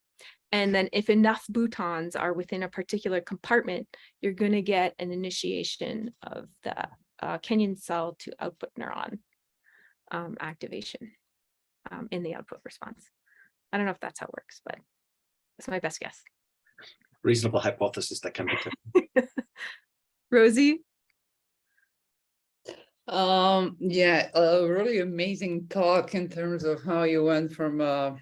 And then if enough boutons are within a particular compartment, you're going to get an initiation of the Kenyan cell to output neuron activation in the output response. I don't know if that's how it works, but that's my best guess. Reasonable hypothesis that can be taken. Rosie? Yeah, a really amazing talk in terms of how you went from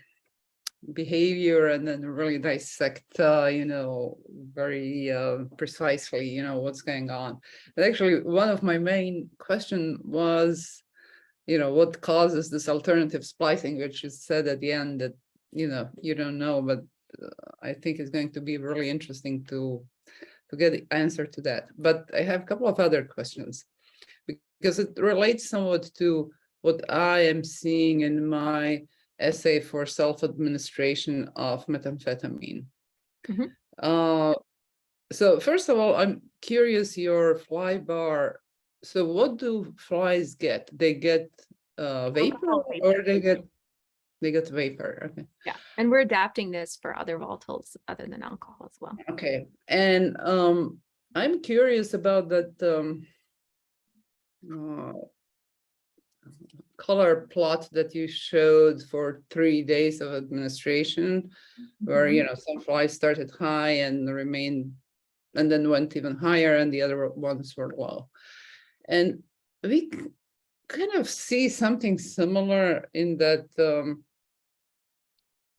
behavior and then really dissect, very precisely, what's going on. But actually, one of my main question was, what causes this alternative splicing, which is said at the end that, you don't know, but I think it's going to be really interesting to get the answer to that. But I have a couple of other questions because it relates somewhat to what I am seeing in my essay for self-administration of methamphetamine. So first of all, I'm curious, your fly bar. So what do flies get? They get vapor, or they get vapor? Okay. Yeah, and we're adapting this for other volatiles other than alcohol as well. Okay, and I'm curious about that color plot that you showed for 3 days of administration, where some flies started high and remained, and then went even higher, and the other ones were low. And we kind of see something similar in that.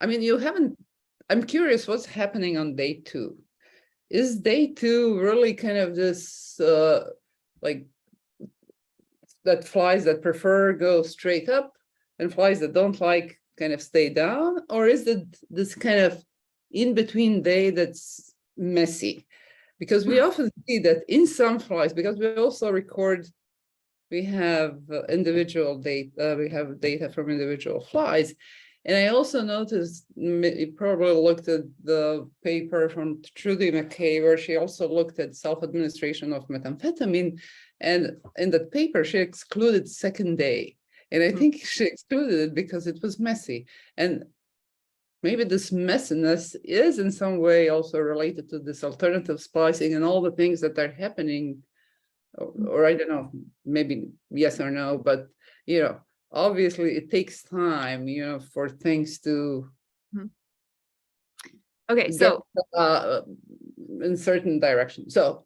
I mean, you haven't. I'm curious what's happening on day 2. Is day 2 really kind of this like that flies that prefer go straight up and flies that don't like kind of stay down? Or is it this kind of in between day that's messy? Because we often see that in some flies, because we also record, we have individual data, we have data from individual flies. And I also noticed, you probably looked at the paper from Trudy McKay, where she also looked at self-administration of methamphetamine. And in that paper, she excluded second day. And I think she excluded it because it was messy. And maybe this messiness is in some way also related to this alternative splicing and all the things that are happening, or I don't know, maybe yes or no, but, obviously it takes time, for things to Okay, so in certain directions. So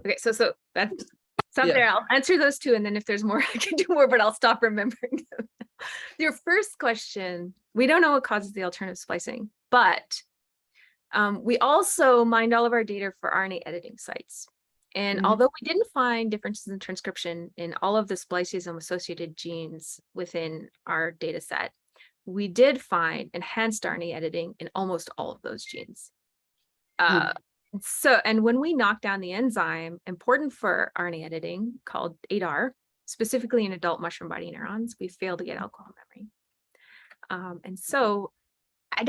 okay, so that's something. I'll answer those 2, and then if there's more, I can do more, but I'll stop remembering them. Your first question, we don't know what causes the alternative splicing, but we also mined all of our data for RNA editing sites. And although we didn't find differences in transcription in all of the spliceosome-associated genes within our data set, we did find enhanced RNA editing in almost all of those genes. And when we knock down the enzyme important for RNA editing called ADAR, specifically in adult mushroom body neurons, we fail to get alcohol memory. And so I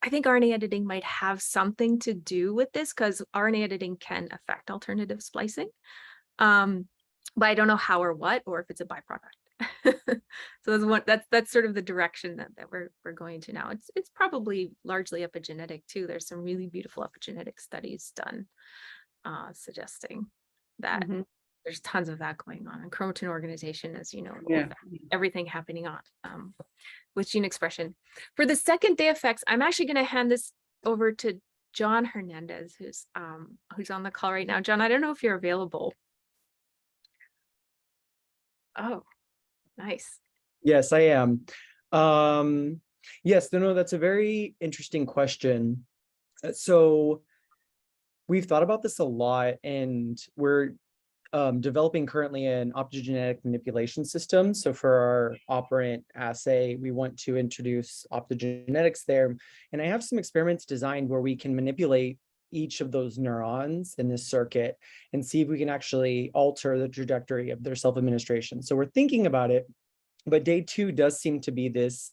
think RNA editing might have something to do with this, because RNA editing can affect alternative splicing. But I don't know how or what, or if it's a byproduct. So that's sort of the direction that we're going to now. It's probably largely epigenetic too. There's some really beautiful epigenetic studies done suggesting that there's tons of that going on. And chromatin organization, as you know, everything happening on with gene expression. For the second day effects, I'm actually going to hand this over to John Hernandez, who's on the call right now. John, I don't know if you're available. Oh, nice. Yes, I am. Yes, no, that's a very interesting question. So we've thought about this a lot, and we're developing currently an optogenetic manipulation system. So for our operant assay, we want to introduce optogenetics there. And I have some experiments designed where we can manipulate each of those neurons in this circuit and see if we can actually alter the trajectory of their self-administration. So we're thinking about it, but day 2 does seem to be this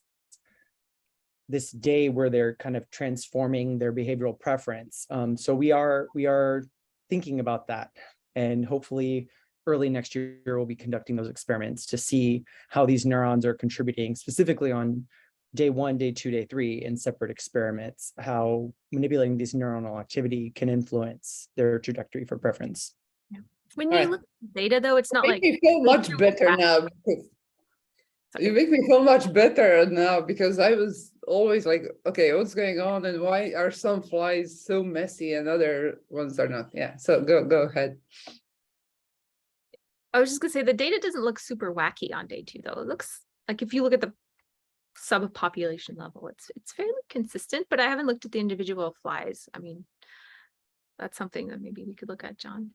day where they're kind of transforming their behavioral preference. So we are thinking about that. And hopefully early next year, we'll be conducting those experiments to see how these neurons are contributing specifically on day 1, day 2, day 3 in separate experiments, how manipulating these neuronal activity can influence their trajectory for preference. Yeah. When you look at data though, it's not like you feel much better now. You make me feel much better now, because I was always like, okay, what's going on and why are some flies so messy and other ones are not? Yeah, so go ahead. I was just gonna say the data doesn't look super wacky on day 2 though. It looks like if you look at the subpopulation level, it's fairly consistent, but I haven't looked at the individual flies. I mean, that's something that maybe we could look at, John.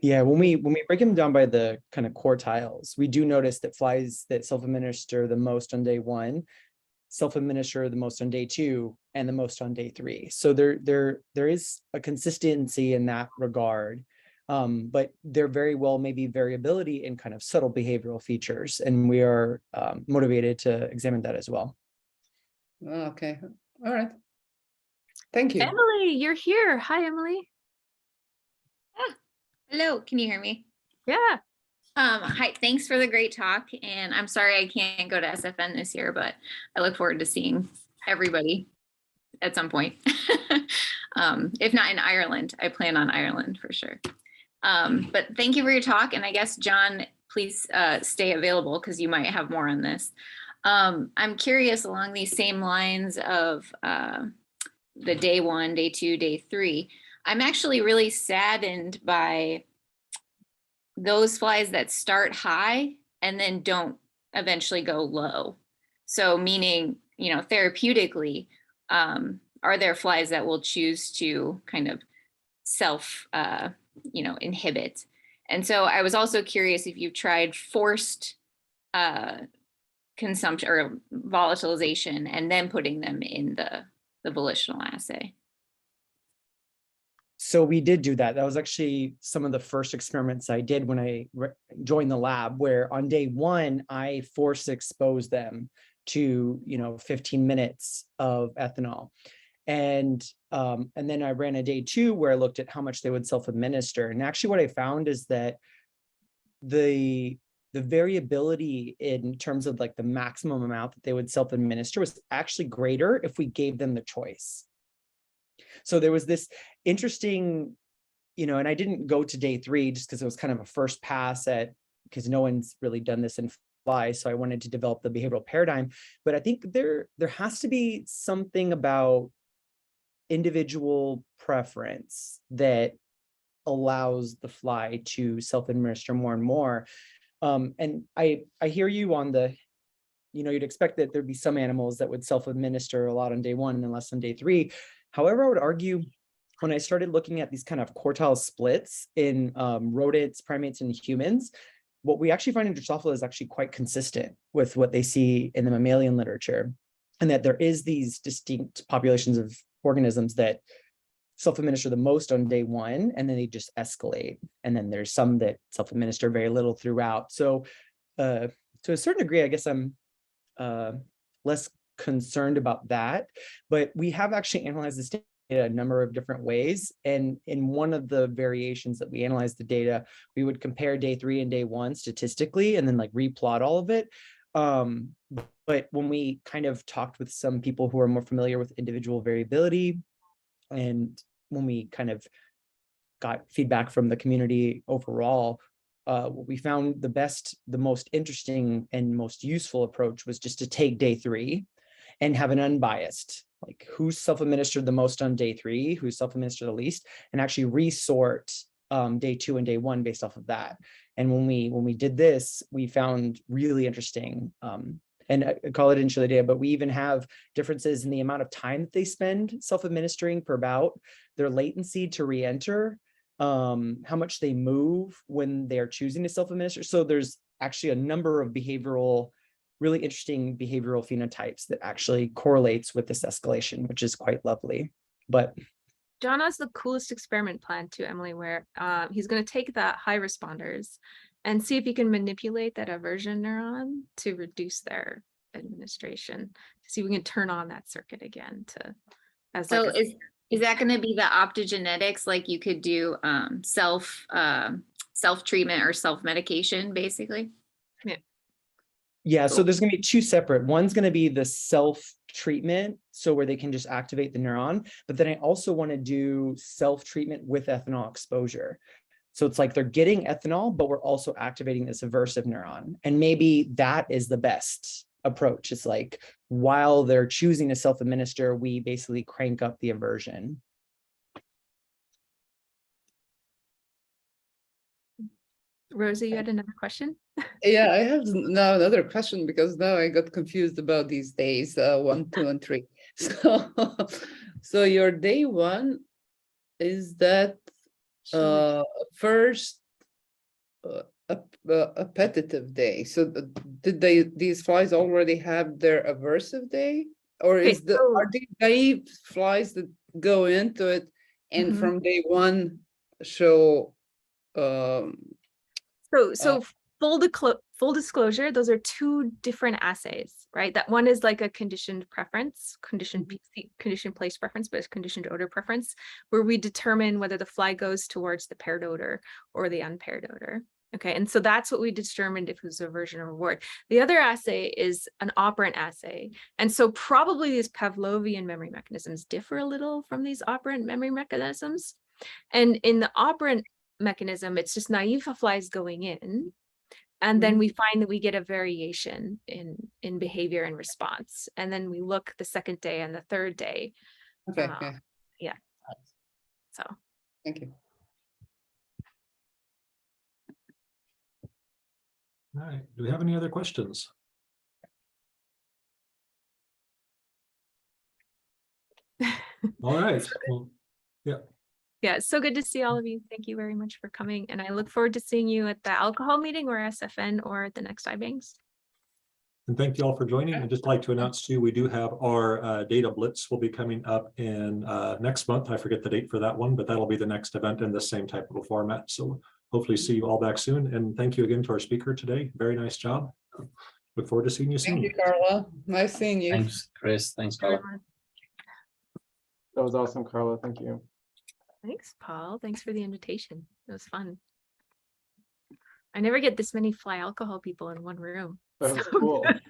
Yeah, when we break them down by the kind of quartiles, we do notice that flies that self-administer the most on day 1 self-administer the most on day 2 and the most on day 3. So there is a consistency in that regard. But there very well may be variability in kind of subtle behavioral features, and we are motivated to examine that as well. Okay, all right. Thank you. Emily, you're here. Hi, Emily. Hello, can you hear me? Yeah. Hi, thanks for the great talk. And I'm sorry I can't go to SFN this year, but I look forward to seeing everybody at some point. If not in Ireland, I plan on Ireland for sure. But thank you for your talk. And I guess, John, please stay available because you might have more on this. I'm curious along these same lines of the day 1, day 2, day 3. I'm actually really saddened by those flies that start high and then don't eventually go low. So meaning, you know, therapeutically, are there flies that will choose to kind of self, you know, inhibit? And so I was also curious if you've tried forced consumption or volatilization and then putting them in the volitional assay. So we did do that. That was actually some of the first experiments I did when I joined the lab, where on day 1, I force exposed them to, you know, 15 minutes of ethanol. And then I ran a day 2 where I looked at how much they would self-administer. And actually what I found is that the variability in terms of like the maximum amount that they would self-administer was actually greater if we gave them the choice. So there was this interesting, you know, and I didn't go to day 3 just because it was kind of a first pass at, because no one's really done this in fly. So I wanted to develop the behavioral paradigm. But I think there has to be something about individual preference that allows the fly to self-administer more and more. And I hear you on the, you know, you'd expect that there'd be some animals that would self-administer a lot on day 1 and then less on day 3. However, I would argue when I started looking at these kind of quartile splits in rodents, primates, and humans, what we actually find in Drosophila is actually quite consistent with what they see in the mammalian literature, and that there is these distinct populations of organisms that self-administer the most on day 1, and then they just escalate. And then there's some that self-administer very little throughout. So to a certain degree, I guess I'm less concerned about that, but we have actually analyzed this data a number of different ways. And in one of the variations that we analyzed the data, we would compare day 3 and day 1 statistically, and then like replot all of it. But when we kind of talked with some people who are more familiar with individual variability, and when we kind of got feedback from the community overall, what we found the most interesting and most useful approach was just to take day 3 and have an unbiased, like who's self-administered the most on day 3, who's self-administered the least, and actually resort day 2 and day 1 based off of that. And when we did this, we found really interesting, and Karla didn't show the data, but we even have differences in the amount of time that they spend self-administering per bout, their latency to re-enter, how much they move when they are choosing to self-administer. So there's actually a number of really interesting behavioral phenotypes that actually correlates with this escalation, which is quite lovely. But John has the coolest experiment planned too, Emily, where he's going to take the high responders and see if he can manipulate that aversion neuron to reduce their administration, to see if we can turn on that circuit again to as So like is that going to be the optogenetics, like you could do self treatment or self medication basically? yeah, so there's going to be 2 separate. One's going to be the self-treatment, so where they can just activate the neuron. But then I also want to do self-treatment with ethanol exposure. So it's like they're getting ethanol, but we're also activating this aversive neuron. And maybe that is the best approach. It's like while they're choosing to self-administer, we basically crank up the aversion. Rosie, you had another question? Yeah, I have now another question because now I got confused about these days, 1, 2, and 3. So your day 1 is that first appetitive day. So did these flies already have their aversive day? Or Okay, is so- are these naive flies that go into it and Mhm. from day one show So full disclosure, those are two different assays, right? That one is like a conditioned preference, conditioned place preference, but it's conditioned odor preference, where we determine whether the fly goes towards the paired odor or the unpaired odor. Okay, and so that's what we determined if it was aversion or reward. The other assay is an operant assay. And so probably these Pavlovian memory mechanisms differ a little from these operant memory mechanisms. And in the operant mechanism, it's just naive flies going in. And then we find that we get a variation in behavior and response. And then we look the second day and the third day. okay, Yeah. So. thank you. All right, do we have any other questions? All right, well, Yeah, it's so good to see all of you. Thank you very much for coming. And I look forward to seeing you at the alcohol meeting or SFN or at the next IBANGS. and thank you all for joining. I'd just like to announce to you, we do have our data blitz will be coming up in next month. I forget the date for that one, but that'll be the next event in the same type of a format. So hopefully see you all back soon. And thank you again to our speaker today. Very nice job. Look forward to seeing you soon. Thank you, Karla. Nice seeing you. Thanks, Chris. Thanks, Karla. Everyone. That was awesome, Karla. Thank you. Thanks, Paul. Thanks for the invitation. It was fun. I never get this many fly alcohol people in one room. That was So cool. good.